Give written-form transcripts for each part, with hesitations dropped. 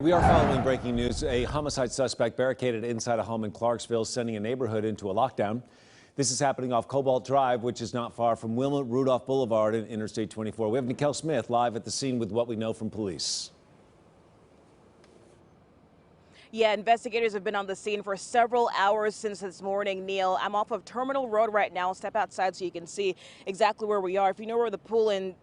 We are following breaking news. A homicide suspect barricaded inside a home in Clarksville, sending a neighborhood into a lockdown. This is happening off Cobalt Drive, which is not far from Wilma Rudolph Boulevard and Interstate 24. We have Nicole Smith live at the scene with what we know from police. Yeah, investigators have been on the scene for several hours since this morning, Neil. I'm off of Terminal Road right now. Step outside so you can see exactly where we are. If you know where the pool and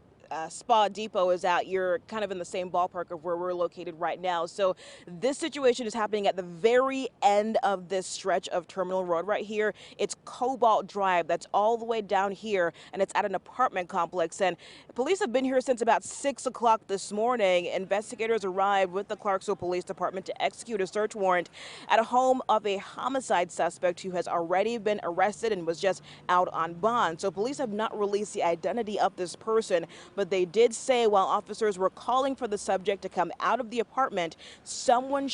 Spa Depot is at, you're kind of in the same ballpark of where we're located right now. So this situation is happening at the very end of this stretch of Terminal Road right here. It's Cobalt Drive. That's all the way down here, and it's at an apartment complex. And police have been here since about 6 o'clock this morning. Investigators arrived with the Clarksville Police Department to execute a search warrant at a home of a homicide suspect who has already been arrested and was just out on bond. So police have not released the identity of this person, but they did say while officers were calling for the subject to come out of the apartment, someone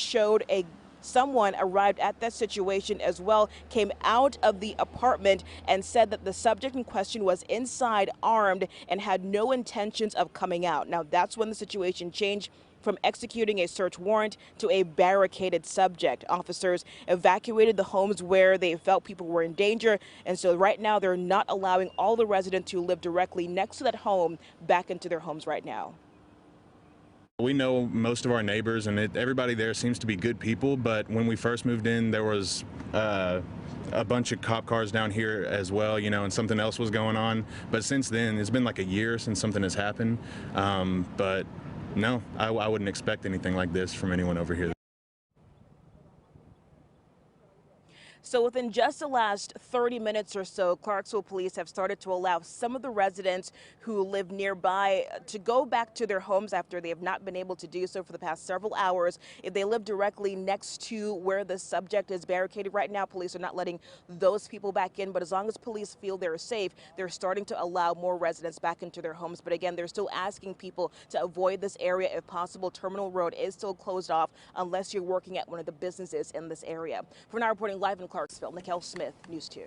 arrived at that situation as well, came out of the apartment and said that the subject in question was inside armed and had no intentions of coming out. Now that's when the situation changed from executing a search warrant to a barricaded subject. Officers evacuated the homes where they felt people were in danger, and so right now they're not allowing all the residents who live directly next to that home back into their homes right now. We know most of our neighbors, and everybody there seems to be good people, but when we first moved in, there was a bunch of cop cars down here as well, and something else was going on. But since then, it's been like a year since something has happened. But no, I wouldn't expect anything like this from anyone over here. So within just the last 30 minutes or so, Clarksville police have started to allow some of the residents who live nearby to go back to their homes after they have not been able to do so for the past several hours. If they live directly next to where the subject is barricaded right now, police are not letting those people back in. But as long as police feel they're safe, they're starting to allow more residents back into their homes. But again, they're still asking people to avoid this area if possible. Terminal Road is still closed off unless you're working at one of the businesses in this area. For now, reporting live in Clarksville, Nicole Smith, News 2.